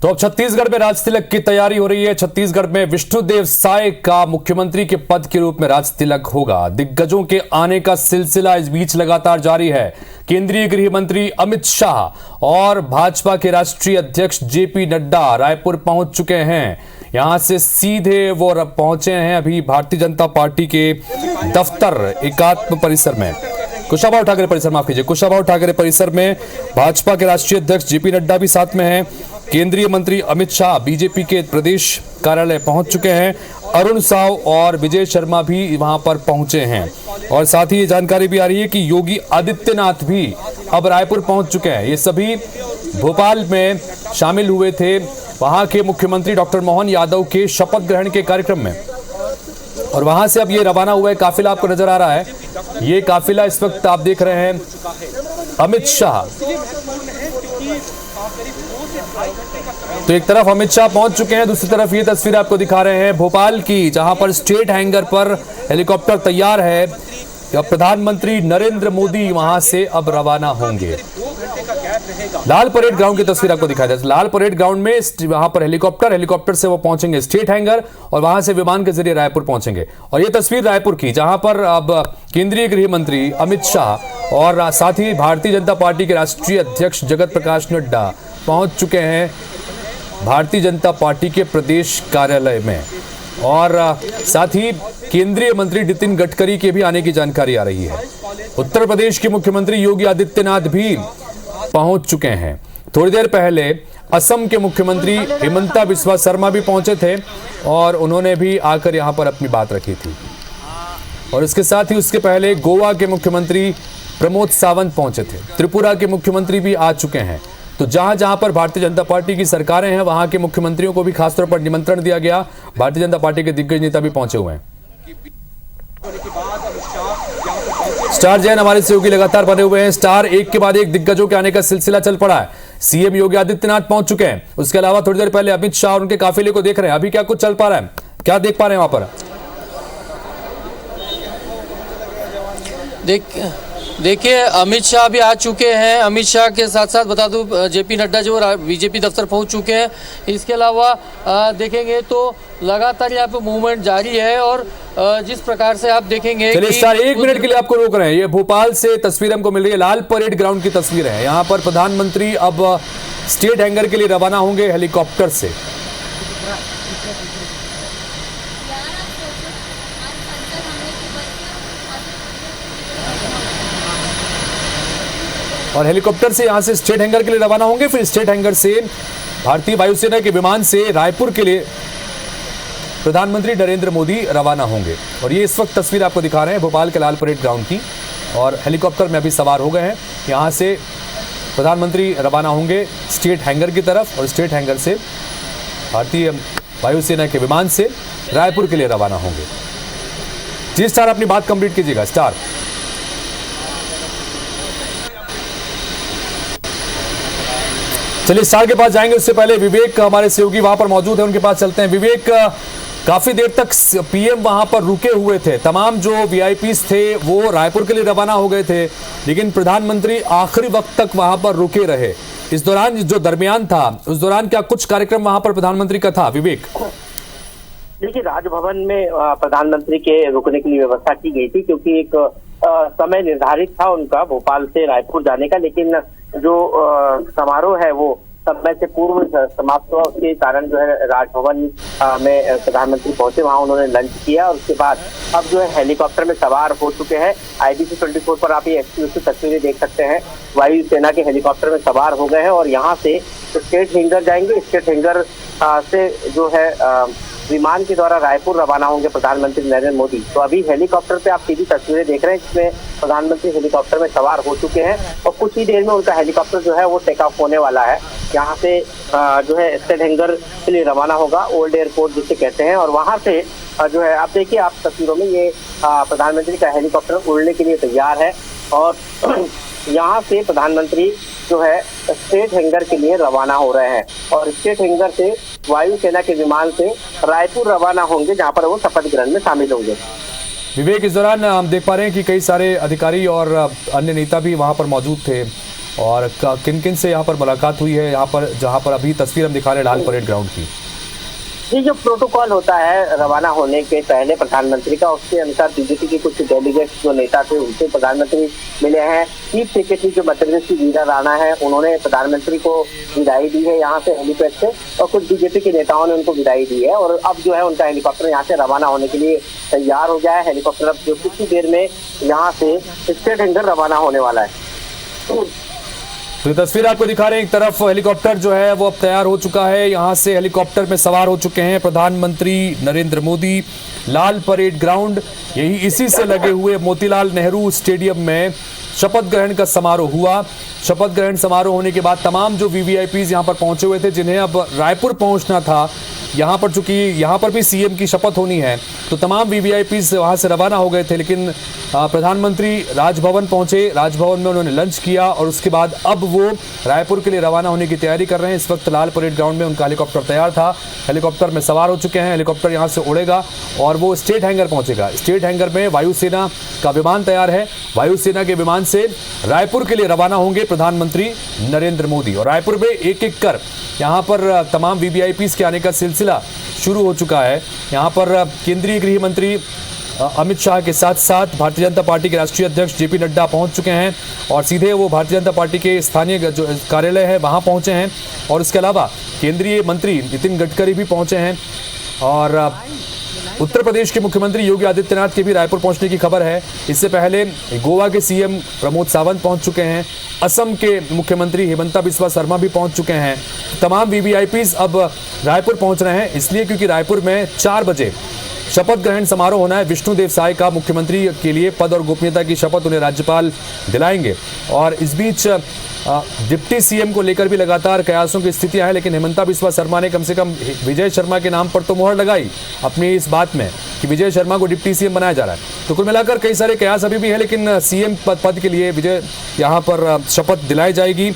तो अब छत्तीसगढ़ में राज तिलक की तैयारी हो रही है। छत्तीसगढ़ में विष्णुदेव साय का मुख्यमंत्री के पद के रूप में राज तिलक होगा। दिग्गजों के आने का सिलसिला इस बीच लगातार जारी है। केंद्रीय गृह मंत्री अमित शाह और भाजपा के राष्ट्रीय अध्यक्ष जेपी नड्डा रायपुर पहुंच चुके हैं। यहां से सीधे वो पहुंचे हैं अभी भारतीय जनता पार्टी के दफ्तर एकात्म परिसर में, कुशाभाऊ ठाकरे परिसर, माफ कीजिए, कुशाभाऊ ठाकरे परिसर में भाजपा के राष्ट्रीय अध्यक्ष जेपी नड्डा भी साथ में हैं। केंद्रीय मंत्री अमित शाह बीजेपी के प्रदेश कार्यालय पहुंच चुके हैं। अरुण साव और विजय शर्मा भी वहां पर पहुंचे हैं और साथ ही ये जानकारी भी आ रही है कि योगी आदित्यनाथ भी अब रायपुर पहुंच चुके हैं। ये सभी भोपाल में शामिल हुए थे वहां के मुख्यमंत्री डॉक्टर मोहन यादव के शपथ ग्रहण के कार्यक्रम में, और वहां से अब ये रवाना हुआ है। काफिला आपको नजर आ रहा है, ये काफिला इस वक्त आप देख रहे हैं अमित शाह। तो एक तरफ अमित शाह पहुंच चुके हैं, दूसरी तरफ ये तस्वीर आपको दिखा रहे हैं भोपाल की, जहां पर स्टेट हैंगर पर हेलीकॉप्टर तैयार है। प्रधानमंत्री नरेंद्र मोदी वहां से अब रवाना होंगे। लाल परेड ग्राउंड की तस्वीर आपको दिखाई जाए। लाल परेड ग्राउंड में वहां पर हेलीकॉप्टर से वो पहुंचेंगे स्टेट हैंगर और वहां से विमान के जरिए रायपुर पहुंचेंगे। और ये तस्वीर रायपुर की, जहां पर अब केंद्रीय गृह मंत्री अमित शाह और साथ ही भारतीय जनता पार्टी के राष्ट्रीय अध्यक्ष जगत प्रकाश नड्डा पहुंच चुके हैं भारतीय जनता पार्टी के प्रदेश कार्यालय में, और साथ ही केंद्रीय मंत्री नितिन गडकरी के भी आने की जानकारी आ रही है। उत्तर प्रदेश के मुख्यमंत्री योगी आदित्यनाथ भी पहुंच चुके हैं। थोड़ी देर पहले असम के मुख्यमंत्री हिमंता बिस्वा शर्मा भी पहुंचे थे और उन्होंने भी आकर यहां पर अपनी बात रखी थी। और इसके साथ ही उसके पहले गोवा के मुख्यमंत्री प्रमोद सावंत पहुंचे थे। त्रिपुरा के मुख्यमंत्री भी आ चुके हैं। तो जहां जहां पर भारतीय जनता पार्टी की सरकारें हैं वहां के मुख्यमंत्रियों को भी खासतौर पर निमंत्रण दिया गया। भारतीय जनता पार्टी के दिग्गज नेता भी पहुंचे हुए हैं। स्टार जैन हमारे सहयोगी लगातार बने हुए हैं। स्टार, एक के बाद एक दिग्गजों के आने का सिलसिला चल पड़ा है। सीएम योगी आदित्यनाथ पहुंच चुके हैं, उसके अलावा थोड़ी देर पहले अमित शाह और उनके काफिले को देख रहे हैं। अभी क्या कुछ चल पा रहा है, क्या देख पा रहे हैं वहां पर? देखिए अमित शाह भी आ चुके हैं। अमित शाह के साथ साथ बता दूं जेपी नड्डा जो बीजेपी दफ्तर पहुंच चुके हैं। इसके अलावा देखेंगे तो लगातार यहाँ पे मूवमेंट जारी है और जिस प्रकार से आप देखेंगे, चलिए स्टार, एक मिनट के लिए आपको रोक रहे हैं। ये भोपाल से तस्वीर हमको मिल रही है, लाल परेड ग्राउंड की तस्वीर है। यहाँ पर प्रधानमंत्री अब स्टेट हैंगर के लिए रवाना होंगे हेलीकॉप्टर से। और हेलीकॉप्टर से यहां से स्टेट हैंगर के लिए रवाना होंगे, फिर स्टेट हैंगर से भारतीय वायुसेना के विमान से रायपुर के लिए प्रधानमंत्री नरेंद्र मोदी रवाना होंगे। और ये इस वक्त तस्वीर आपको दिखा रहे हैं भोपाल के लाल परेड ग्राउंड की, और हेलीकॉप्टर में अभी सवार हो गए हैं। यहां से प्रधानमंत्री रवाना होंगे स्टेट हैंगर की तरफ और स्टेट हैंगर से भारतीय वायुसेना के विमान से रायपुर के लिए रवाना होंगे। जी स्टार, अपनी बात कंप्लीट कीजिएगा। स्टार, चलिए स्टार के पास जाएंगे, उससे पहले विवेक हमारे सहयोगी वहां पर मौजूद है, उनके पास चलते हैं। विवेक, काफी देर तक पीएम वहां पर रुके हुए थे, तमाम जो वीआईपीज थे वो रायपुर के लिए रवाना हो गए थे, लेकिन प्रधानमंत्री आखिरी वक्त तक वहां पर रुके रहे। इस दौरान जो दरमियान था उस दौरान क्या कुछ कार्यक्रम वहां पर प्रधानमंत्री का था? विवेक, देखिए राजभवन में प्रधानमंत्री के रुकने के लिए व्यवस्था की गई थी, क्योंकि एक समय निर्धारित था उनका भोपाल से रायपुर जाने का, लेकिन जो समारोह है वो समय से पूर्व समाप्त हुआ। उसके कारण जो है राजभवन में प्रधानमंत्री पहुंचे, वहां उन्होंने लंच किया और उसके बाद अब जो है हेलीकॉप्टर में सवार हो चुके हैं। IBC 24 पर आप ये एक्सक्लूसिव तस्वीरें देख सकते हैं। वायुसेना के हेलीकॉप्टर में सवार हो गए हैं और यहाँ से स्टेट हैंगर जाएंगे। स्टेट हैंगर से जो है विमान के द्वारा रायपुर रवाना होंगे प्रधानमंत्री नरेंद्र मोदी। तो अभी हेलीकॉप्टर पे आप सीधी तस्वीरें देख रहे हैं, जिसमें प्रधानमंत्री हेलीकॉप्टर में सवार हो चुके हैं और कुछ ही देर में उनका हेलीकॉप्टर जो है वो टेक ऑफ होने वाला है। यहाँ से जो है स्टेट हैंगर के लिए रवाना होगा, ओल्ड एयरपोर्ट जिसे कहते हैं, और वहाँ से जो है आप देखिए, आप तस्वीरों में ये प्रधानमंत्री का हेलीकॉप्टर उड़ने के लिए तैयार है और यहाँ से प्रधानमंत्री जो है स्टेट हैंगर के लिए रवाना हो रहे हैं और स्टेट हैंगर से वायुसेना के विमान से रायपुर रवाना होंगे, जहां पर वो शपथ ग्रहण में शामिल होंगे। विवेक, इस दौरान हम देख पा रहे हैं कि कई सारे अधिकारी और अन्य नेता भी वहां पर मौजूद थे। और किन किन से यहाँ पर मुलाकात हुई है, यहाँ पर जहाँ पर अभी तस्वीर हम दिखा रहे हैं लाल परेड ग्राउंड की? ये जो प्रोटोकॉल होता है रवाना होने के पहले प्रधानमंत्री का, उसके अनुसार बीजेपी के कुछ डेलीगेट्स जो नेता थे उनसे प्रधानमंत्री मिले हैं। चीफ सेक्रेटरी जो मध्य प्रदेश की वीरा राणा है, उन्होंने प्रधानमंत्री को विदाई दी है यहाँ से हेलीपैड से, और कुछ बीजेपी के नेताओं ने उनको विदाई दी है। और अब जो है उनका हेलीकॉप्टर यहाँ से रवाना होने के लिए तैयार हो गया है। हेलीकॉप्टर अब जो कुछ ही देर में यहाँ से स्टेट हैंगर रवाना होने वाला है। तो ये तस्वीर आपको दिखा रहे हैं, एक तरफ हेलीकॉप्टर जो है वो अब तैयार हो चुका है, यहाँ से हेलीकॉप्टर में सवार हो चुके हैं प्रधानमंत्री नरेंद्र मोदी। लाल परेड ग्राउंड, यही इसी से लगे हुए मोतीलाल नेहरू स्टेडियम में शपथ ग्रहण का समारोह हुआ। शपथ ग्रहण समारोह होने के बाद तमाम जो वीवीआईपीज यहाँ पर पहुंचे हुए थे, जिन्हें अब रायपुर पहुंचना था, यहाँ पर चूंकि यहाँ पर भी सीएम की शपथ होनी है, तो तमाम वीवीआईपीज वहाँ से रवाना हो गए थे। लेकिन प्रधानमंत्री राजभवन पहुंचे, राजभवन में उन्होंने लंच किया और उसके बाद अब वो रायपुर के लिए रवाना होने की तैयारी कर रहे हैं। इस वक्त लाल परेड ग्राउंड में उनका हेलीकॉप्टर तैयार था, हेलीकॉप्टर में सवार हो चुके हैं। हेलीकॉप्टर यहाँ से उड़ेगा और वो स्टेट हैंगर पहुंचेगा। स्टेट हैंगर में वायुसेना का विमान तैयार है, वायुसेना के विमान से रायपुर के लिए रवाना होंगे प्रधानमंत्री नरेंद्र मोदी। और रायपुर में एक एक कर यहाँ पर तमाम वीवीआईपीज के आने का सिलसिला शुरू हो चुका है। यहाँ पर केंद्रीय गृह मंत्री अमित शाह के साथ साथ भारतीय जनता पार्टी के राष्ट्रीय अध्यक्ष जेपी नड्डा पहुंच चुके हैं और सीधे वो भारतीय जनता पार्टी के स्थानीय जो कार्यालय है वहां पहुंचे हैं। और इसके अलावा केंद्रीय मंत्री नितिन गडकरी भी पहुंचे हैं और उत्तर प्रदेश के मुख्यमंत्री योगी आदित्यनाथ के भी रायपुर पहुंचने की खबर है। इससे पहले गोवा के सीएम प्रमोद सावंत पहुंच चुके हैं, असम के मुख्यमंत्री हिमंता बिस्वा शर्मा भी पहुंच चुके हैं। तमाम वीवीआईपीज अब रायपुर पहुंच रहे हैं, इसलिए क्योंकि रायपुर में 4 बजे शपथ ग्रहण समारोह होना है। विष्णुदेव साय का मुख्यमंत्री के लिए पद और गोपनीयता की शपथ उन्हें राज्यपाल दिलाएंगे। और इस बीच डिप्टी सीएम को लेकर भी लगातार कयासों की स्थितियां हैं, लेकिन हिमंता बिस्वा शर्मा ने कम से कम विजय शर्मा के नाम पर तो मुहर लगाई अपनी इस बात में कि विजय शर्मा को डिप्टी सीएम बनाया जा रहा है। तो कुल मिलाकर कई सारे कयास अभी भी है, लेकिन सीएम पद के लिए विजय यहाँ पर शपथ दिलाई जाएगी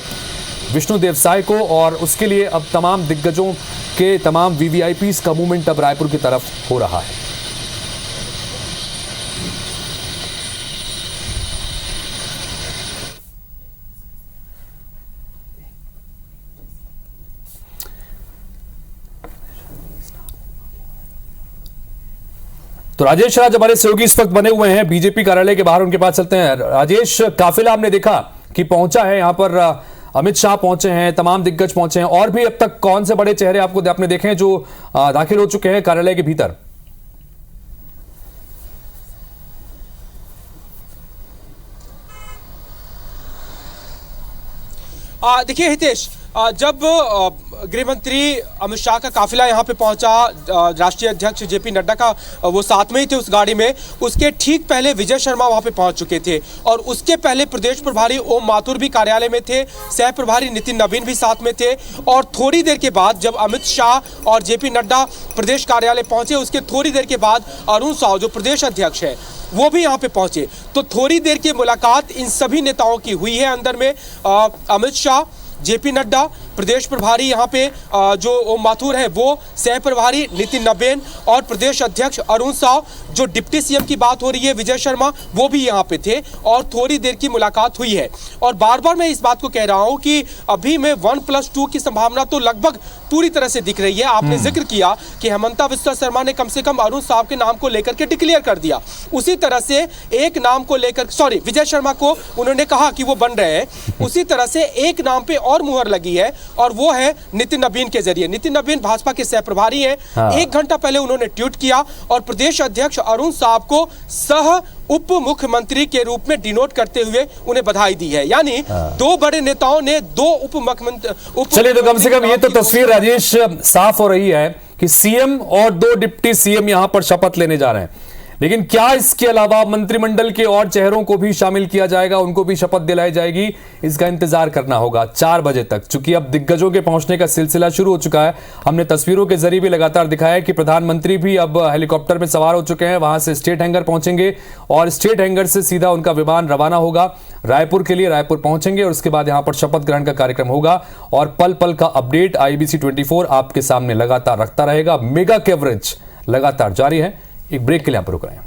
विष्णुदेव साय को। और उसके लिए अब तमाम दिग्गजों के तमाम वीवीआईपीज का मूवमेंट अब रायपुर की तरफ हो रहा है। तो राजेश राज हमारे सहयोगी इस वक्त बने हुए हैं बीजेपी कार्यालय के बाहर, उनके पास चलते हैं। राजेश, काफिला हमने देखा कि पहुंचा है यहाँ पर, अमित शाह पहुंचे हैं, तमाम दिग्गज पहुंचे हैं, और भी अब तक कौन से बड़े चेहरे आपने देखे हैं जो दाखिल हो चुके हैं कार्यालय के भीतर? देखिए हितेश, जब गृह मंत्री अमित शाह का काफिला यहाँ पे पहुंचा, राष्ट्रीय अध्यक्ष जेपी नड्डा का वो साथ में ही थे उस गाड़ी में, उसके ठीक पहले विजय शर्मा वहाँ पे पहुंच चुके थे और उसके पहले प्रदेश प्रभारी ओम माथुर भी कार्यालय में थे, सह प्रभारी नितिन नवीन भी साथ में थे। और थोड़ी देर के बाद जब अमित शाह और जेपी नड्डा प्रदेश कार्यालय पहुंचे, उसके थोड़ी देर के बाद अरुण साव जो प्रदेश अध्यक्ष है वो भी यहाँ पे पहुंचे। तो थोड़ी देर की मुलाकात इन सभी नेताओं की हुई है अंदर में। अमित शाह, जेपी नड्डा, प्रदेश प्रभारी यहाँ पे जो ओम माथुर है वो, सह प्रभारी नितिन नवीन और प्रदेश अध्यक्ष अरुण साव, जो डिप्टी सीएम की बात हो रही है विजय शर्मा, वो भी यहाँ पे थे और थोड़ी देर की मुलाकात हुई है। और बार बार मैं इस बात को कह रहा हूँ कि अभी में 1+2 की संभावना तो लगभग पूरी तरह से दिख रही है। आपने जिक्र किया कि हिमंता बिस्वा शर्मा ने कम से कम अरुण साव के नाम को लेकर के डिक्लेयर कर दिया, उसी तरह से एक नाम को लेकर, सॉरी, विजय शर्मा को उन्होंने कहा कि वो बन रहे हैं, उसी तरह से एक नाम पे और मुहर लगी है और वो है नितिन नवीन के जरिए। नितिन नवीन भाजपा के सह प्रभारी हैं। हाँ। 1 घंटा पहले उन्होंने ट्वीट किया और प्रदेश अध्यक्ष अरुण साव को सह उप मुख्यमंत्री के रूप में डिनोट करते हुए उन्हें बधाई दी है। यानी हाँ। 2 बड़े नेताओं ने 2 उप मुख्यमंत्री। चलिए, तो कम से कम ये तो तस्वीर राजेश साफ हो रही है कि सीएम और 2 डिप्टी सीएम यहां पर शपथ लेने जा रहे हैं। लेकिन क्या इसके अलावा मंत्रिमंडल के और चेहरों को भी शामिल किया जाएगा, उनको भी शपथ दिलाई जाएगी, इसका इंतजार करना होगा 4 बजे तक, चूंकि अब दिग्गजों के पहुंचने का सिलसिला शुरू हो चुका है। हमने तस्वीरों के जरिए भी लगातार दिखाया कि प्रधानमंत्री भी अब हेलीकॉप्टर में सवार हो चुके हैं, वहां से स्टेट हैंगर पहुंचेंगे और स्टेट हैंगर से सीधा उनका विमान रवाना होगा रायपुर के लिए। रायपुर पहुंचेंगे और उसके बाद यहां पर शपथ ग्रहण का कार्यक्रम होगा और पल पल का अपडेट IBC 24 आपके सामने लगातार रखता रहेगा। मेगा कवरेज लगातार जारी है। एक ब्रेक के लिए आप रुक रहे हैं।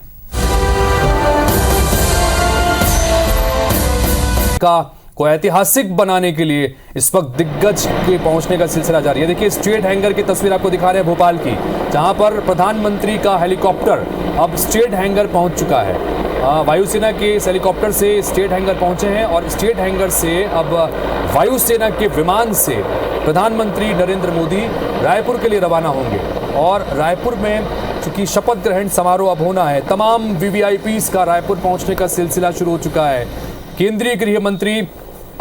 का को ऐतिहासिक बनाने के लिए इस वक्त दिग्गज के पहुंचने का सिलसिला जारी है। देखिए स्ट्रेट हैंगर की तस्वीर आपको दिखा रहे हैं भोपाल की, जहां पर प्रधानमंत्री का हेलीकॉप्टर अब स्ट्रेट हैंगर पहुंच चुका है। वायुसेना के इस हेलीकॉप्टर से स्ट्रेट हैंगर पहुंचे हैं और स्ट्रेट हैंगर से अब वायुसेना के विमान से प्रधानमंत्री नरेंद्र मोदी रायपुर के लिए रवाना होंगे। और रायपुर में चूंकि शपथ ग्रहण समारोह अब होना है, तमाम वीवीआईपीज का रायपुर पहुंचने का सिलसिला शुरू हो चुका है। केंद्रीय गृह मंत्री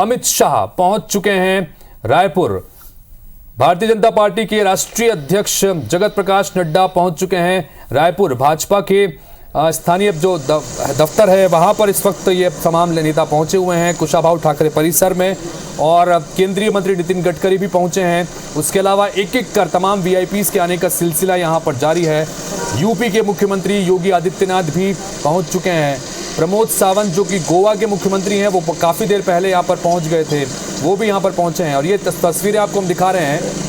अमित शाह पहुंच चुके हैं रायपुर। भारतीय जनता पार्टी के राष्ट्रीय अध्यक्ष जगत प्रकाश नड्डा पहुंच चुके हैं रायपुर। भाजपा के स्थानीय जो दफ्तर है वहां पर इस वक्त ये तमाम नेता पहुंचे हुए हैं कुशाभाऊ ठाकरे परिसर में, और केंद्रीय मंत्री नितिन गडकरी भी पहुंचे हैं। उसके अलावा एक एक कर तमाम वीआईपीज के आने का सिलसिला यहां पर जारी है। यूपी के मुख्यमंत्री योगी आदित्यनाथ भी पहुंच चुके हैं। प्रमोद सावंत जो कि गोवा के मुख्यमंत्री हैं, वो काफ़ी देर पहले यहाँ पर पहुँच गए थे, वो भी यहाँ पर पहुँचे हैं। और ये तस्वीरें आपको हम दिखा रहे हैं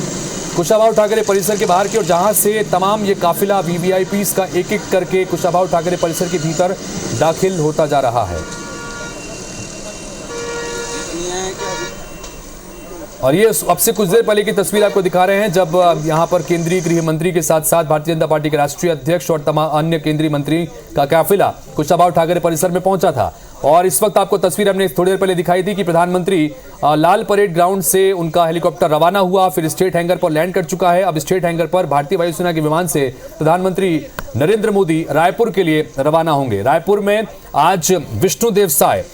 कुशाभाऊ ठाकरे परिसर के बाहर की, और जहां से तमाम ये काफिला वीवीआईपीज का एक एक करके कुशाभाऊ ठाकरे परिसर के भीतर दाखिल होता जा रहा है। और ये अब से कुछ देर पहले की तस्वीर आपको दिखा रहे हैं जब यहां पर केंद्रीय गृह मंत्री के साथ साथ भारतीय जनता पार्टी के राष्ट्रीय अध्यक्ष और तमाम अन्य केंद्रीय मंत्री का काफिला कुशाभाऊ ठाकरे परिसर में पहुंचा था। और इस वक्त आपको तस्वीर हमने थोड़ी देर पहले दिखाई थी कि प्रधानमंत्री लाल परेड ग्राउंड से उनका हेलीकॉप्टर रवाना हुआ, फिर स्टेट हैंगर पर लैंड कर चुका है। अब स्टेट हैंगर पर भारतीय वायुसेना के विमान से प्रधानमंत्री नरेंद्र मोदी रायपुर के लिए रवाना होंगे। रायपुर में आज विष्णुदेव साय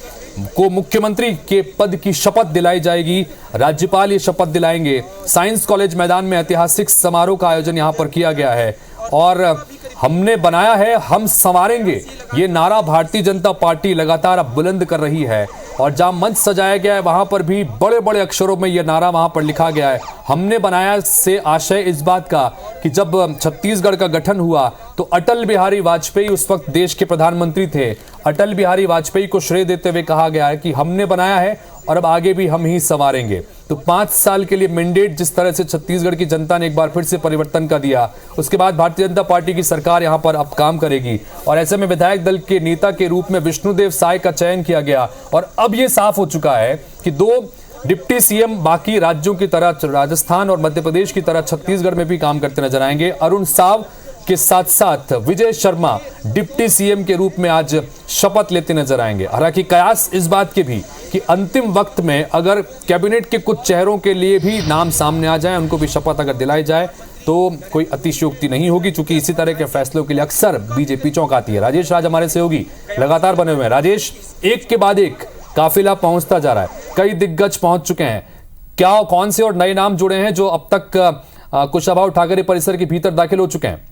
को मुख्यमंत्री के पद की शपथ दिलाई जाएगी। राज्यपाल ये शपथ दिलाएंगे। साइंस कॉलेज मैदान में ऐतिहासिक समारोह का आयोजन यहां पर किया गया है। और हमने बनाया है, हम संवारेंगे, ये नारा भारतीय जनता पार्टी लगातार अब बुलंद कर रही है। और जहां मंच सजाया गया है वहां पर भी बड़े बड़े अक्षरों में यह नारा वहां पर लिखा गया है, हमने बनाया। से आशय इस बात का कि जब छत्तीसगढ़ का गठन हुआ तो अटल बिहारी वाजपेयी उस वक्त देश के प्रधानमंत्री थे। अटल बिहारी वाजपेयी को श्रेय देते हुए कहा गया है कि हमने बनाया है और अब आगे भी हम ही संवारेंगे। तो 5 साल के लिए मैंडेट जिस तरह से छत्तीसगढ़ की जनता ने एक बार फिर से परिवर्तन कर दिया, उसके बाद भारतीय जनता पार्टी की सरकार यहां पर अब काम करेगी। और ऐसे में विधायक दल के नेता के रूप में विष्णुदेव साय का चयन किया गया। और अब यह साफ हो चुका है कि 2 डिप्टी सीएम बाकी राज्यों की तरह, राजस्थान और मध्य प्रदेश की तरह छत्तीसगढ़ में भी काम करते नजर आएंगे। अरुण साव के साथ साथ विजय शर्मा डिप्टी सीएम के रूप में आज शपथ लेते नजर आएंगे। हालांकि कयास इस बात के भी कि अंतिम वक्त में अगर कैबिनेट के कुछ चेहरों के लिए भी नाम सामने आ जाए, उनको भी शपथ अगर दिलाई जाए तो कोई अतिशयोक्ति नहीं होगी, क्योंकि इसी तरह के फैसलों के लिए अक्सर बीजेपी चौंकाती है। राजेश राज हमारे सहयोगी लगातार बने हुए हैं। राजेश, एक के बाद एक काफिला पहुंचता जा रहा है, कई दिग्गज पहुंच चुके हैं, क्या कौन से और नए नाम जुड़े हैं जो अब तक कुशाभाऊ ठाकरे परिसर के भीतर दाखिल हो चुके हैं?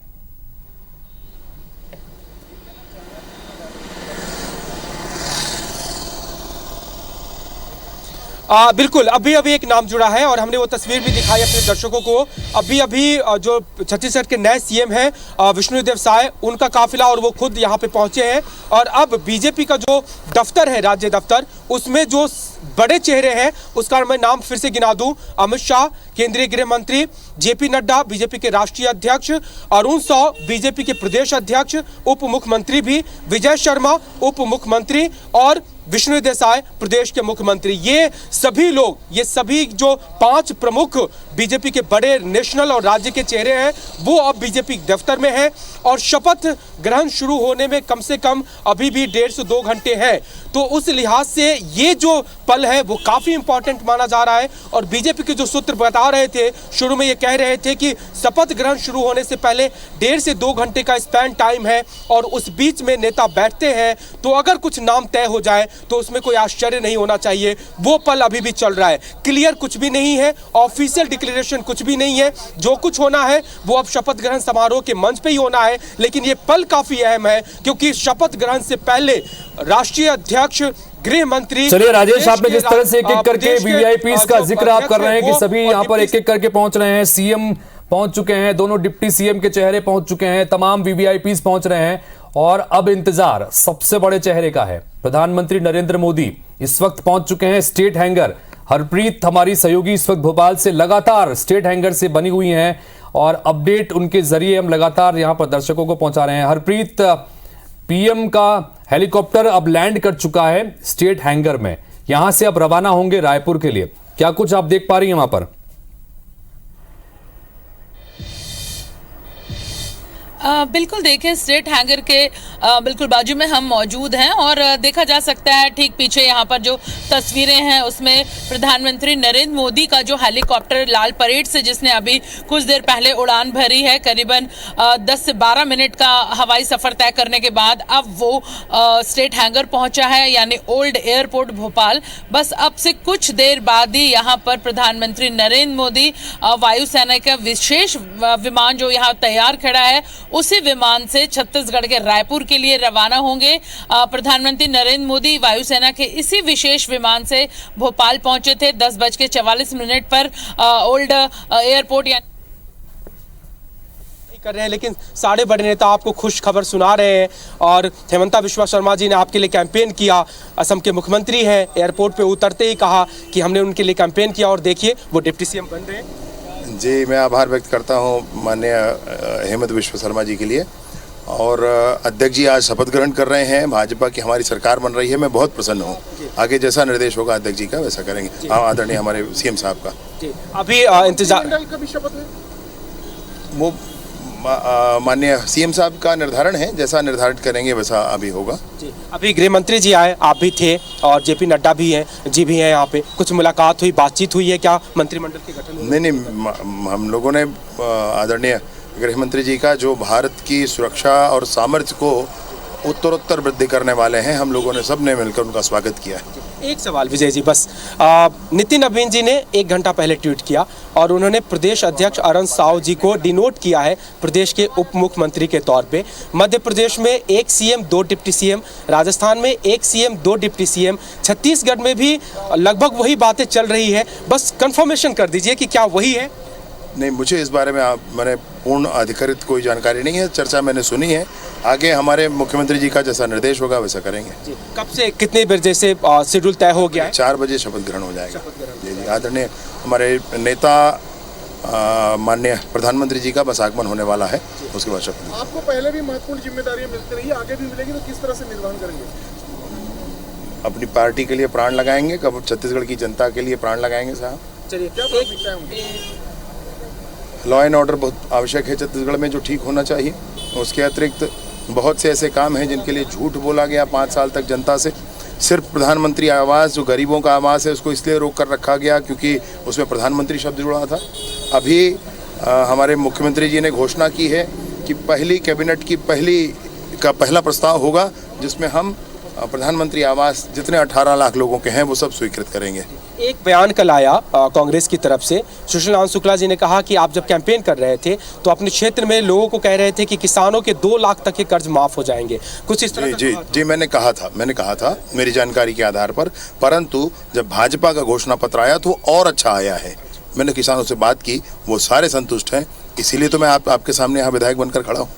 बिल्कुल, अभी एक नाम जुड़ा है और हमने वो तस्वीर भी दिखाई अपने दर्शकों को। अभी जो छत्तीसगढ़ के नए सीएम हैं विष्णुदेव साय, उनका काफिला और वो खुद यहाँ पे पहुंचे हैं। और अब बीजेपी का जो दफ्तर है, राज्य दफ्तर, उसमें जो बड़े चेहरे हैं उसका मैं नाम फिर से गिना दूं। अमित शाह केंद्रीय गृह मंत्री, जेपी नड्डा बीजेपी के राष्ट्रीय अध्यक्ष, अरुण साव बीजेपी के प्रदेश अध्यक्ष, उप मुख्यमंत्री भी विजय शर्मा उप मुख्यमंत्री, और विष्णुदेव साय प्रदेश के मुख्यमंत्री। ये सभी लोग, ये सभी जो 5 प्रमुख बीजेपी के बड़े नेशनल और राज्य के चेहरे हैं, वो अब बीजेपी दफ्तर में हैं। और शपथ ग्रहण शुरू होने में कम से कम अभी भी 1.5 से 2 घंटे हैं। तो उस लिहाज से ये जो पल है वो काफी इंपॉर्टेंट माना जा रहा है। और बीजेपी के जो सूत्र बता रहे थे, शुरू में ये कह रहे थे कि शपथ ग्रहण शुरू होने से पहले 1.5 से 2 घंटे का स्पैन टाइम है और उस बीच में नेता बैठते हैं, तो अगर कुछ नाम तय हो जाए तो उसमें कोई आश्चर्य नहीं होना चाहिए। वो पल अभी भी चल रहा है। क्लियर कुछ भी नहीं है, ऑफिशियल डिक्लेरेशन कुछ भी नहीं है। जो कुछ होना है वो अब शपथ ग्रहण समारोह के मंच पे ही होना है। लेकिन ये पल काफी अहम है, क्योंकि शपथ ग्रहण से पहले राष्ट्रीय अध्यक्ष, गृह मंत्री, चलिए राजेश, आपने जिस तरह से एक एक करके वीवीआईपीज का जिक्र आप कर रहे हैं कि सभी यहाँ पर एक एक करके पहुंच रहे हैं, सीएम पहुंच चुके हैं, दोनों डिप्टी सीएम के चेहरे पहुंच चुके हैं, तमाम वीवीआईपीज पहुंच रहे हैं। और अब इंतजार सबसे बड़े चेहरे का है। प्रधानमंत्री नरेंद्र मोदी इस वक्त पहुंच चुके हैं स्टेट हैंगर। हरप्रीत हमारी सहयोगी इस वक्त भोपाल से लगातार स्टेट हैंगर से बनी हुई हैं और अपडेट उनके जरिए हम लगातार यहां पर दर्शकों को पहुंचा रहे हैं। हरप्रीत, पीएम का हेलीकॉप्टर अब लैंड कर चुका है स्टेट हैंगर में, यहां से अब रवाना होंगे रायपुर के लिए। क्या कुछ आप देख पा रही हैं वहां पर? बिल्कुल, देखिए स्टेट हैंगर के बिल्कुल बाजू में हम मौजूद हैं और देखा जा सकता है ठीक पीछे यहाँ पर जो तस्वीरें हैं उसमें प्रधानमंत्री नरेंद्र मोदी का जो हेलीकॉप्टर लाल परेड से जिसने अभी कुछ देर पहले उड़ान भरी है, करीबन 10 से 12 मिनट का हवाई सफर तय करने के बाद अब वो स्टेट हैंगर पहुंचा है, यानी ओल्ड एयरपोर्ट भोपाल। बस अब से कुछ देर बाद ही यहाँ पर प्रधानमंत्री नरेंद्र मोदी वायुसेना का विशेष विमान जो यहाँ तैयार खड़ा है उसी विमान से छत्तीसगढ़ के रायपुर के लिए रवाना होंगे। प्रधानमंत्री नरेंद्र मोदी वायुसेना के इसी विशेष विमान से भोपाल पहुंचे थे 10:44 पर ओल्ड एयरपोर्ट कर रहे हैं, लेकिन सारे बड़े नेता आपको खुश खबर सुना रहे हैं। और हेमंता बिस्वा शर्मा जी ने आपके लिए कैंपेन किया, असम के मुख्यमंत्री हैं, एयरपोर्ट पे उतरते ही कहा कि हमने उनके लिए कैंपेन किया और देखिए वो डिप्टी सीएम बन रहे हैं। जी, मैं आभार व्यक्त करता हूँ माननीय हेमंत बिस्वा शर्मा जी के लिए। और अध्यक्ष जी आज शपथ ग्रहण कर रहे हैं, भाजपा की हमारी सरकार बन रही है। मैं बहुत प्रसन्न हूँ। आगे जैसा निर्देश होगा अध्यक्ष जी का वैसा करेंगे। आदरणीय हमारे सीएम साहब का जी। अभी इंतजार वो माननीय सीएम साहब का निर्धारण है, जैसा निर्धारित करेंगे वैसा अभी होगा। जी। अभी गृह मंत्री जी आए, आप भी थे और जेपी नड्डा भी हैं भी हैं यहाँ पे। कुछ मुलाकात हुई, बातचीत हुई है क्या मंत्रिमंडल के गठन में? नहीं, हम लोगों ने आदरणीय गृह मंत्री जी का जो भारत की सुरक्षा और सामर्थ्य को उत्तरोत्तर वृद्धि करने वाले हैं, हम लोगों ने सबने मिलकर उनका स्वागत किया है। एक सवाल विजय जी बस, नितिन नवीन जी ने 1 घंटा पहले ट्वीट किया और उन्होंने प्रदेश अध्यक्ष अरुण साव जी को डिनोट किया है प्रदेश के उप मुख्यमंत्री के तौर पे। मध्य प्रदेश में 1 सीएम 2 डिप्टी सीएम, राजस्थान में 1 सीएम 2 डिप्टी सीएम, छत्तीसगढ़ में भी लगभग वही बातें चल रही है। बस कंफर्मेशन कर दीजिए कि क्या वही है? नहीं, मुझे इस बारे में मैंने पूर्ण अधिकृत कोई जानकारी नहीं है। चर्चा मैंने सुनी है, आगे हमारे मुख्यमंत्री जी का जैसा निर्देश होगा वैसा करेंगे। कब से कितने बजे से शेड्यूल तय हो गया है? 4 बजे शपथ ग्रहण हो जाएगा। जी, आदरणीय हमारे नेता माननीय प्रधानमंत्री जी का बस आगमन होने वाला है, उसके बाद शपथ। आपको पहले भी महत्वपूर्ण जिम्मेदारियां मिलती रही, आगे भी मिलेगी, तो किस तरह से निर्वहन करेंगे? अपनी पार्टी के लिए प्राण लगाएंगे, कब छत्तीसगढ़ की जनता के लिए प्राण लगाएंगे साहब। चलिए, क्या प्राथमिकता है उनकी? लॉ एंड ऑर्डर बहुत आवश्यक है छत्तीसगढ़ में, जो ठीक होना चाहिए। उसके अतिरिक्त बहुत से ऐसे काम हैं जिनके लिए झूठ बोला गया 5 साल तक जनता से। सिर्फ प्रधानमंत्री आवास जो गरीबों का आवास है उसको इसलिए रोक कर रखा गया क्योंकि उसमें प्रधानमंत्री शब्द जुड़ा था। अभी हमारे मुख्यमंत्री जी ने घोषणा की है कि पहली कैबिनेट की पहला प्रस्ताव होगा जिसमें हम प्रधानमंत्री आवास जितने 18 लाख लोगों के हैं वो सब स्वीकृत करेंगे। एक बयान कल आया कांग्रेस की तरफ से, सुशील शुक्ला जी ने कहा कि आप जब कैंपेन कर रहे थे तो अपने क्षेत्र में लोगों को कह रहे थे कि किसानों के 2 लाख तक के कर्ज माफ हो जाएंगे, कुछ इस तरह। जी, मैंने कहा था मेरी जानकारी के आधार पर, परंतु जब भाजपा का घोषणा पत्र आया तो और अच्छा आया है। मैंने किसानों से बात की, वो सारे संतुष्ट हैं, इसीलिए तो मैं आपके सामने यहाँ विधायक बनकर खड़ा हूँ।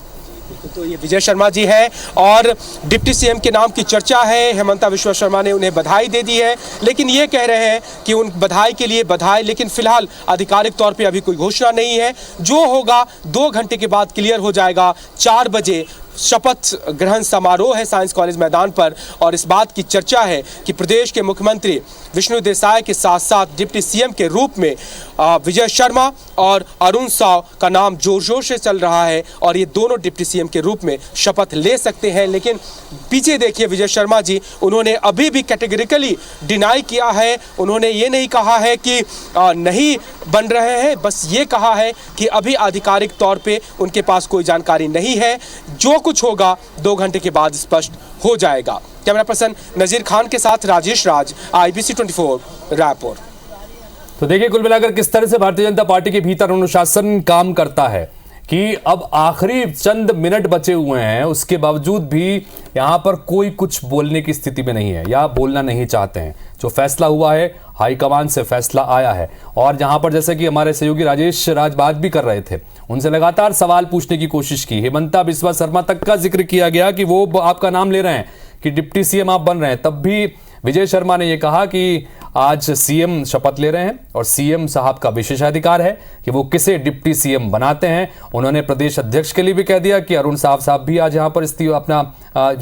तो ये विजय शर्मा जी है और डिप्टी सीएम के नाम की चर्चा है। हेमंता बिस्वा शर्मा ने उन्हें बधाई दे दी है, लेकिन ये कह रहे हैं कि उन बधाई के लिए बधाई, लेकिन फिलहाल आधिकारिक तौर पे अभी कोई घोषणा नहीं है। जो होगा 2 घंटे के बाद क्लियर हो जाएगा। 4 बजे शपथ ग्रहण समारोह है साइंस कॉलेज मैदान पर और इस बात की चर्चा है कि प्रदेश के मुख्यमंत्री विष्णु देसाई के साथ साथ डिप्टी सीएम के रूप में विजय शर्मा और अरुण साव का नाम जोर जोर से चल रहा है और ये दोनों डिप्टी सीएम के रूप में शपथ ले सकते हैं। लेकिन पीछे देखिए विजय शर्मा जी, उन्होंने अभी भी कैटेगरिकली डिनाई किया है। उन्होंने ये नहीं कहा है कि नहीं बन रहे हैं, बस ये कहा है कि अभी आधिकारिक तौर पे उनके पास कोई जानकारी नहीं है। जो कुछ होगा 2 घंटे के बाद स्पष्ट हो जाएगा। कैमरा पर्सन नजीर खान के साथ राजेश राज, IBC 24 रायपुर। तो देखिए कुल मिलाकर किस तरह से भारतीय जनता पार्टी के भीतर अनुशासन काम करता है कि अब आखिरी चंद मिनट बचे हुए हैं, उसके बावजूद भी यहां पर कोई कुछ बोलने की स्थिति में नहीं है या बोलना नहीं चाहते हैं। जो फैसला हुआ है हाईकमान से फैसला आया है और जहां पर जैसे कि हमारे सहयोगी राजेश राज बात भी कर रहे थे, उनसे लगातार सवाल पूछने की कोशिश की। हेमंता बिस्वा शर्मा तक का जिक्र किया गया कि वो आपका नाम ले रहे हैं कि डिप्टी सीएम आप बन रहे हैं, तब भी विजय शर्मा ने यह कहा कि आज सीएम शपथ ले रहे हैं और सीएम साहब का विशेषाधिकार है कि वो किसे डिप्टी सीएम बनाते हैं। उन्होंने प्रदेश अध्यक्ष के लिए भी कह दिया कि अरुण साहब भी आज यहाँ पर अपना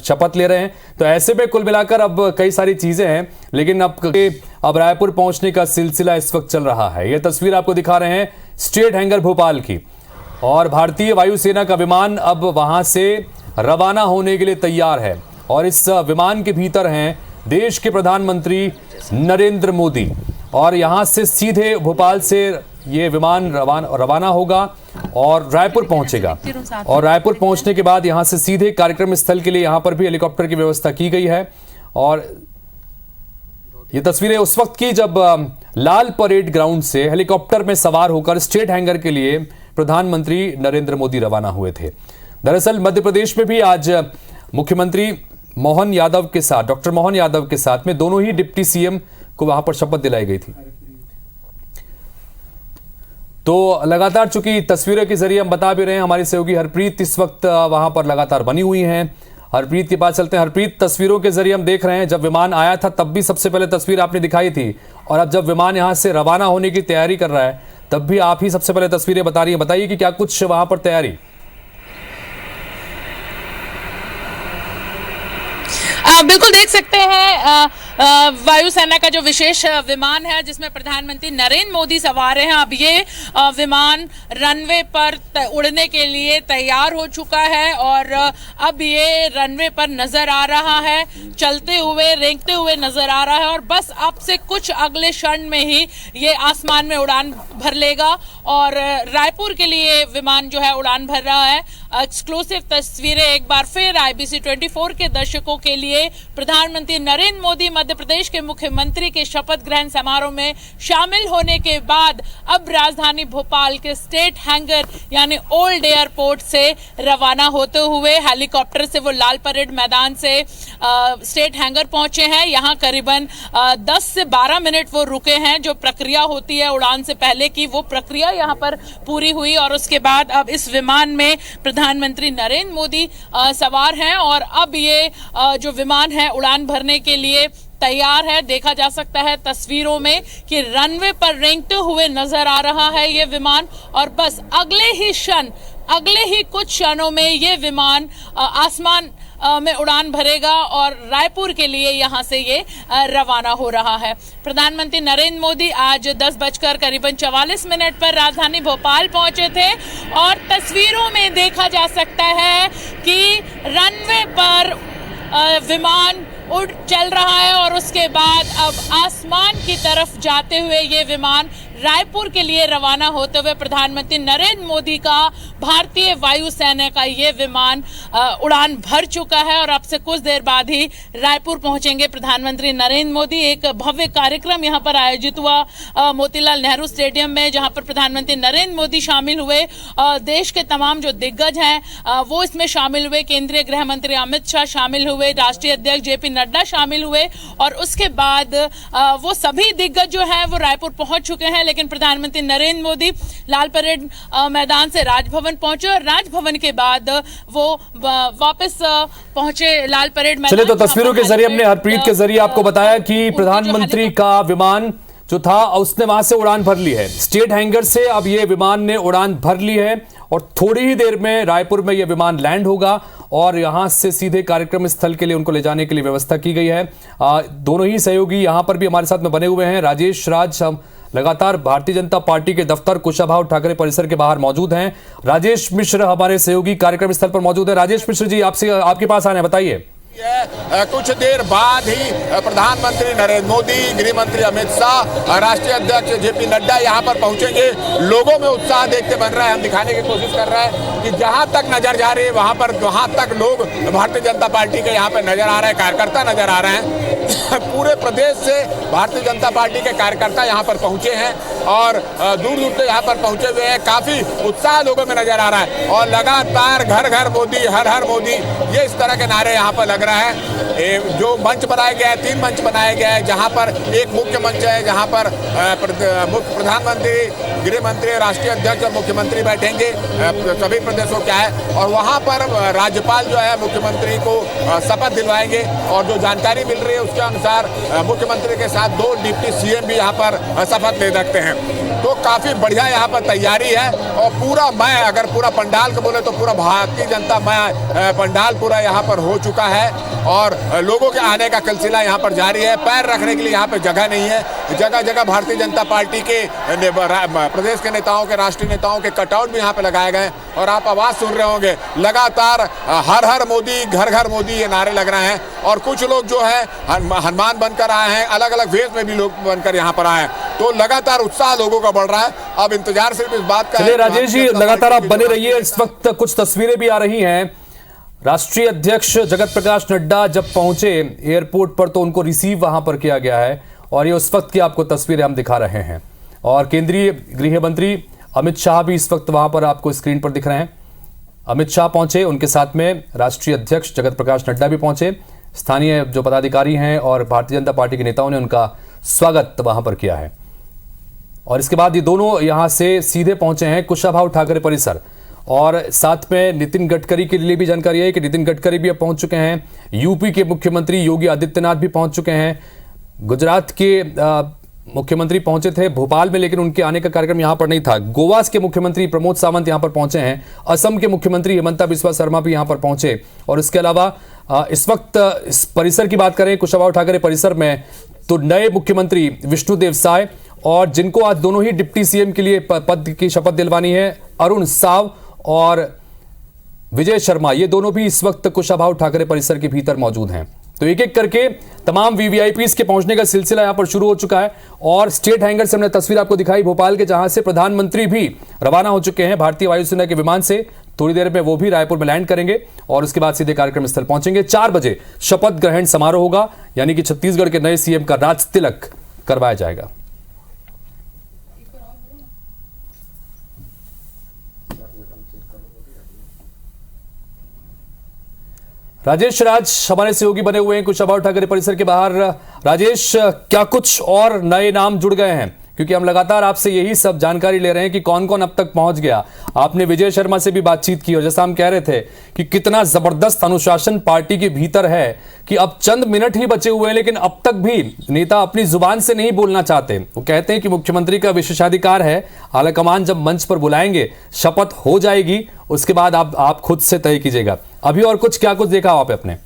शपथ ले रहे हैं। तो ऐसे में कुल मिलाकर अब कई सारी चीजें हैं, लेकिन अब रायपुर पहुंचने का सिलसिला इस वक्त चल रहा है। यह तस्वीर आपको दिखा रहे हैं स्टेट हैंगर भोपाल की, और भारतीय वायुसेना का विमान अब वहां से रवाना होने के लिए तैयार है। और इस विमान के भीतर हैं देश के प्रधानमंत्री नरेंद्र मोदी, और यहां से सीधे भोपाल से ये विमान रवाना होगा और रायपुर पहुंचेगा। और रायपुर पहुंचने के बाद यहां से सीधे कार्यक्रम स्थल के लिए यहां पर भी हेलीकॉप्टर की व्यवस्था की गई है। और ये तस्वीरें उस वक्त की जब लाल परेड ग्राउंड से हेलीकॉप्टर में सवार होकर स्टेट हैंगर के लिए प्रधानमंत्री नरेंद्र मोदी रवाना हुए थे। दरअसल मध्य प्रदेश में भी आज मुख्यमंत्री मोहन यादव के साथ, डॉक्टर मोहन यादव के साथ में दोनों ही डिप्टी सीएम को वहां पर शपथ दिलाई गई थी। तो लगातार चूंकि तस्वीरों के जरिए हम बता भी रहे हैं, हमारी सहयोगी हरप्रीत इस वक्त वहां पर लगातार बनी हुई हैं। हरप्रीत के पास चलते हैं। हरप्रीत, तस्वीरों के जरिए हम देख रहे हैं जब विमान आया था तब भी सबसे पहले तस्वीर आपने दिखाई थी, और अब जब विमान यहां से रवाना होने की तैयारी कर रहा है तब भी आप ही सबसे पहले तस्वीरें बता रही हैं। बताइए कि क्या कुछ वहां पर तैयारी? बिल्कुल देख सकते हैं वायुसेना का जो विशेष विमान है जिसमें प्रधानमंत्री नरेंद्र मोदी सवार हैं। अब ये विमान रनवे पर उड़ने के लिए तैयार हो चुका है और अब ये रनवे पर नजर आ रहा है, चलते हुए रेंगते हुए नजर आ रहा है, और बस अब से कुछ अगले क्षण में ही ये आसमान में उड़ान भर लेगा और रायपुर के लिए विमान जो है उड़ान भर रहा है। एक्सक्लूसिव तस्वीरें एक बार फिर IBC 24 के दर्शकों के लिए। प्रधानमंत्री नरेंद्र मोदी मध्य प्रदेश के मुख्यमंत्री के शपथ ग्रहण समारोह में शामिल होने के बाद अब राजधानी भोपाल के स्टेट हैंगर यानी ओल्ड एयरपोर्ट से रवाना होते हुए हेलीकॉप्टर से वो लाल परेड मैदान से स्टेट हैंगर पहुंचे हैं। यहाँ करीबन 10 से 12 मिनट वो रुके हैं। जो प्रक्रिया होती है उड़ान से पहले की, वो प्रक्रिया यहाँ पर पूरी हुई और उसके बाद अब इस विमान में प्रधानमंत्री नरेंद्र मोदी सवार हैं और अब ये जो विमान है उड़ान भरने के लिए तैयार है। देखा जा सकता है तस्वीरों में कि रनवे पर रेंगते हुए नजर आ रहा है ये विमान, और बस अगले ही कुछ क्षणों में ये विमान आसमान में उड़ान भरेगा और रायपुर के लिए यहां से ये रवाना हो रहा है। प्रधानमंत्री नरेंद्र मोदी आज 10:44 पर राजधानी भोपाल पहुंचे थे और तस्वीरों में देखा जा सकता है कि रनवे पर विमान चल रहा है और उसके बाद अब आसमान की तरफ जाते हुए ये विमान रायपुर के लिए रवाना होते हुए प्रधानमंत्री नरेंद्र मोदी का भारतीय वायुसेना का ये विमान उड़ान भर चुका है और अब से कुछ देर बाद ही रायपुर पहुंचेंगे प्रधानमंत्री नरेंद्र मोदी। एक भव्य कार्यक्रम यहां पर आयोजित हुआ मोतीलाल नेहरू स्टेडियम में, जहां पर प्रधानमंत्री नरेंद्र मोदी शामिल हुए। देश के तमाम जो दिग्गज हैं वो इसमें शामिल हुए। केंद्रीय गृह मंत्री अमित शाह शामिल हुए, राष्ट्रीय अध्यक्ष JP नड्डा शामिल हुए और उसके बाद वो सभी दिग्गज जो है वो रायपुर पहुंच चुके हैं। लेकिन प्रधानमंत्री नरेंद्र मोदी लाल परेड मैदान से राजभवन पहुंचे और राजभवन के बाद वो वापस पहुंचे लाल परेड मैदान। चलिए, तो तस्वीरों के जरिए हमने हरप्रीत के जरिए आपको बताया कि प्रधानमंत्री का विमान जो था उसने वहां से उड़ान भर ली है। स्टेट हैंगर से अब ये विमान ने उड़ान भर ली है और थोड़ी ही देर में रायपुर में यह विमान लैंड होगा और यहां से सीधे कार्यक्रम स्थल के लिए उनको ले जाने के लिए व्यवस्था की गई है। दोनों ही सहयोगी यहां पर भी हमारे साथ में बने हुए हैं। राजेश राज हम लगातार भारतीय जनता पार्टी के दफ्तर कुशाभाऊ ठाकरे परिसर के बाहर मौजूद हैं। राजेश मिश्र हमारे सहयोगी कार्यक्रम स्थल पर मौजूद है। राजेश मिश्र जी, आपसे आपके पास आने बताइए। कुछ देर बाद ही प्रधानमंत्री नरेंद्र मोदी, गृह मंत्री अमित शाह, राष्ट्रीय अध्यक्ष JP नड्डा यहाँ पर पहुंचेंगे। लोगों में उत्साह देखते बन रहा है। हम दिखाने की कोशिश कर रहे हैं कि जहाँ तक नजर जा रही है वहाँ तक लोग भारतीय जनता पार्टी के यहाँ पे नजर आ रहे हैं, कार्यकर्ता नजर आ रहे हैं। पूरे प्रदेश से भारतीय जनता पार्टी के कार्यकर्ता यहाँ पर पहुंचे हैं और दूर दूर से यहाँ पर पहुंचे हुए हैं। काफी उत्साह लोगों में नजर आ रहा है और लगातार घर घर मोदी, हर हर मोदी, ये इस तरह के नारे यहाँ पर लग रहा है। जो मंच बनाए गए हैं, 3 मंच बनाए गए हैं, जहाँ पर एक मुख्य मंच है जहाँ पर प्रधानमंत्री गृह मंत्री, राष्ट्रीय अध्यक्ष और मुख्यमंत्री बैठेंगे, सभी प्रदेशों क्या है, और वहाँ पर राज्यपाल जो है मुख्यमंत्री को शपथ दिलवाएंगे। और जो जानकारी मिल रही है उसके अनुसार मुख्यमंत्री के साथ 2 डिप्टी सीएम भी यहाँ पर शपथ ले सकते हैं। तो काफी बढ़िया यहाँ पर तैयारी है और पूरा मैं अगर पूरा पंडाल को बोले तो पूरा भारतीय जनता मैं पंडाल पूरा यहाँ पर हो चुका है और लोगों के आने का सिलसिला यहाँ पर जारी है। पैर रखने के लिए यहाँ पे जगह नहीं है, जगह जगह भारतीय जनता पार्टी के प्रदेश के नेताओं के, राष्ट्रीय नेताओं के कटआउट भी यहाँ पे लगाए गए और आप आवाज सुन रहे होंगे लगातार हर हर मोदी, घर घर मोदी ये नारे लग रहे हैं। और कुछ लोग जो है हनुमान बनकर आए हैं, अलग अलग वेश में भी लोग बनकर यहाँ पर आए हैं, तो लगातार उत्साह लोगों का बढ़ रहा है। अब इंतजार सिर्फ इस बात का है। राजेश जी लगातार आप बने रहिए। इस वक्त कुछ तस्वीरें भी आ रही हैं। राष्ट्रीय अध्यक्ष जगत प्रकाश नड्डा जब पहुंचे एयरपोर्ट पर तो उनको रिसीव वहां पर किया गया है और ये उस वक्त की आपको तस्वीरें हम दिखा रहे हैं। और केंद्रीय गृह मंत्री अमित शाह भी इस वक्त वहां पर आपको स्क्रीन पर दिख रहे हैं। अमित शाह पहुंचे, उनके साथ में राष्ट्रीय अध्यक्ष जगत प्रकाश नड्डा भी पहुंचे। स्थानीय जो पदाधिकारी हैं और भारतीय जनता पार्टी के नेताओं ने उनका स्वागत वहां पर किया है। और इसके बाद ये दोनों यहां से सीधे पहुंचे हैं कुशाभाऊ ठाकरे परिसर। और साथ में नितिन गडकरी के लिए भी जानकारी है कि नितिन गडकरी भी अब पहुंच चुके हैं। यूपी के मुख्यमंत्री योगी आदित्यनाथ भी पहुंच चुके हैं। गुजरात के मुख्यमंत्री पहुंचे थे भोपाल में, लेकिन उनके आने का कार्यक्रम यहां पर नहीं था। गोवा के मुख्यमंत्री प्रमोद सावंत यहां पर पहुंचे हैं। असम के मुख्यमंत्री हिमंता बिस्वा शर्मा भी यहां पर पहुंचे। और इसके अलावा इस वक्त इस परिसर की बात करें कुशाभाऊ ठाकरे परिसर में, तो नए मुख्यमंत्री विष्णुदेव साय और जिनको आज दोनों ही डिप्टी सीएम के लिए पद की शपथ दिलवानी है, अरुण साव और विजय शर्मा, ये दोनों भी इस वक्त कुशाभाऊ ठाकरे परिसर के भीतर मौजूद हैं। तो एक एक करके तमाम वीवीआईपीज के पहुंचने का सिलसिला यहां पर शुरू हो चुका है। और स्टेट हैंगर से हमने तस्वीर आपको दिखाई भोपाल के, जहां से प्रधानमंत्री भी रवाना हो चुके हैं भारतीय वायुसेना के विमान से। थोड़ी देर में वो भी रायपुर में लैंड करेंगे और उसके बाद सीधे कार्यक्रम स्थल पहुंचेंगे। 4 बजे शपथ ग्रहण समारोह होगा, यानी कि छत्तीसगढ़ के नए सीएम का राज तिलक करवाया जाएगा। राजेश राज हमारे सहयोगी बने हुए हैं कुशाभाऊ ठाकरे परिसर के बाहर। राजेश, क्या कुछ और नए नाम जुड़ गए हैं? क्योंकि हम लगातार आपसे यही सब जानकारी ले रहे हैं कि कौन कौन अब तक पहुंच गया। आपने विजय शर्मा से भी बातचीत की और जैसा हम कह रहे थे कि कितना जबरदस्त अनुशासन पार्टी के भीतर है कि अब चंद मिनट ही बचे हुए हैं, लेकिन अब तक भी नेता अपनी जुबान से नहीं बोलना चाहते। वो कहते हैं कि मुख्यमंत्री का विशेषाधिकार है, आलाकमान जब मंच पर बुलाएंगे शपथ हो जाएगी, उसके बाद आप खुद से तय कीजिएगा। अभी और कुछ क्या कुछ देखा आप अपने?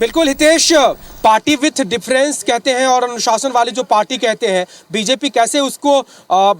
बिल्कुल हितेश, पार्टी विथ डिफरेंस कहते हैं और अनुशासन वाली जो पार्टी कहते हैं, बीजेपी कैसे उसको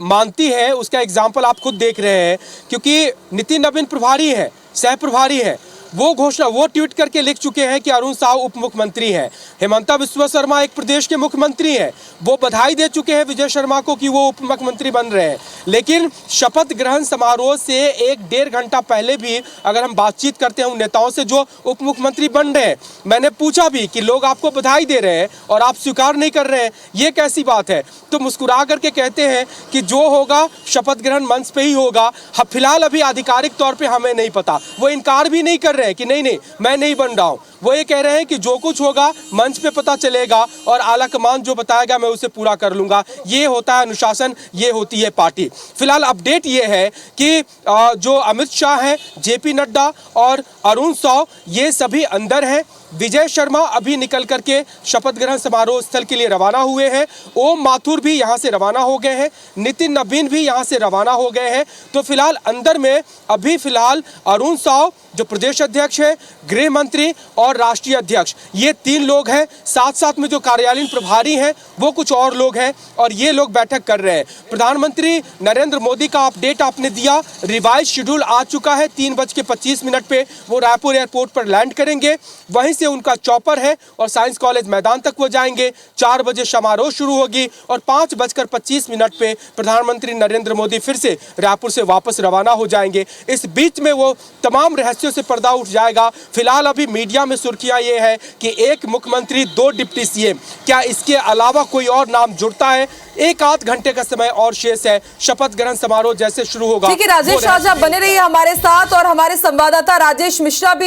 मानती है उसका एग्जाम्पल आप खुद देख रहे हैं। क्योंकि नितिन नवीन प्रभारी है, सह प्रभारी है, वो ट्वीट करके लिख चुके हैं कि अरुण साव उप मुख्यमंत्री हैं। हिमंता बिस्वा शर्मा एक प्रदेश के मुख्यमंत्री हैं, वो बधाई दे चुके हैं विजय शर्मा को कि वो उप मुख्यमंत्री बन रहे हैं। लेकिन शपथ ग्रहण समारोह से 1-1.5 घंटा पहले भी अगर हम बातचीत करते हैं उन नेताओं से जो उप मुख्यमंत्री बन रहे हैं, मैंने पूछा भी कि लोग आपको बधाई दे रहे हैं और आप स्वीकार नहीं कर रहे हैं, ये कैसी बात है? तो मुस्कुरा करके कहते हैं कि जो होगा शपथ ग्रहण मंच पे ही होगा, फिलहाल अभी आधिकारिक तौर पे हमें नहीं पता। वो इनकार भी नहीं कर रहे हैं कि नहीं मैं नहीं बन रहा हूं। वो ये कह रहे हैं कि जो कुछ होगा मंच पे पता चलेगा और आला कमान जो बताएगा मैं उसे पूरा कर लूंगा। ये होता है अनुशासन, ये होती है पार्टी। फिलहाल अपडेट ये है कि जो अमित शाह हैं, जेपी नड्डा और अरुण साव ये सभी अंदर हैं। विजय शर्मा अभी निकल करके शपथ ग्रहण समारोह स्थल के लिए रवाना हुए हैं। ओम माथुर भी यहां से रवाना हो गए हैं, नितिन नवीन भी यहां से रवाना हो गए हैं। तो फिलहाल अंदर में अभी फिलहाल अरुण साव जो प्रदेश अध्यक्ष है, गृह मंत्री और राष्ट्रीय अध्यक्ष, ये 3 लोग हैं। साथ साथ में जो कार्यालयीन प्रभारी हैं वो कुछ और लोग हैं और ये लोग बैठक कर रहे हैं। प्रधानमंत्री नरेंद्र मोदी का अपडेट आपने दिया, रिवाइज शेड्यूल आ चुका है। 3:25 पे वो रायपुर एयरपोर्ट पर लैंड करेंगे, वहीं से उनका चॉपर है और साइंस कॉलेज मैदान तक वो जाएंगे। 4 बजे समारोह शुरू होगी और 5:25 पे प्रधानमंत्री नरेंद्र मोदी फिर से रायपुर से वापस रवाना हो जाएंगे। इस बीच में वो तमाम रहस्यों से पर्दा उठ जाएगा। फिलहाल अभी मीडिया में सुर्खियां ये है कि 1 मुख्यमंत्री 2 डिप्टी सीएम, क्या इसके अलावा कोई और नाम जुड़ता है? 1-8 घंटे का समय और शेष है। शपथ ग्रहण समारोह जैसे शुरू होगा। ठीक है राजेश, आज आप बने रहिए हमारे साथ और हमारे संवाददाता राजेश मिश्रा भी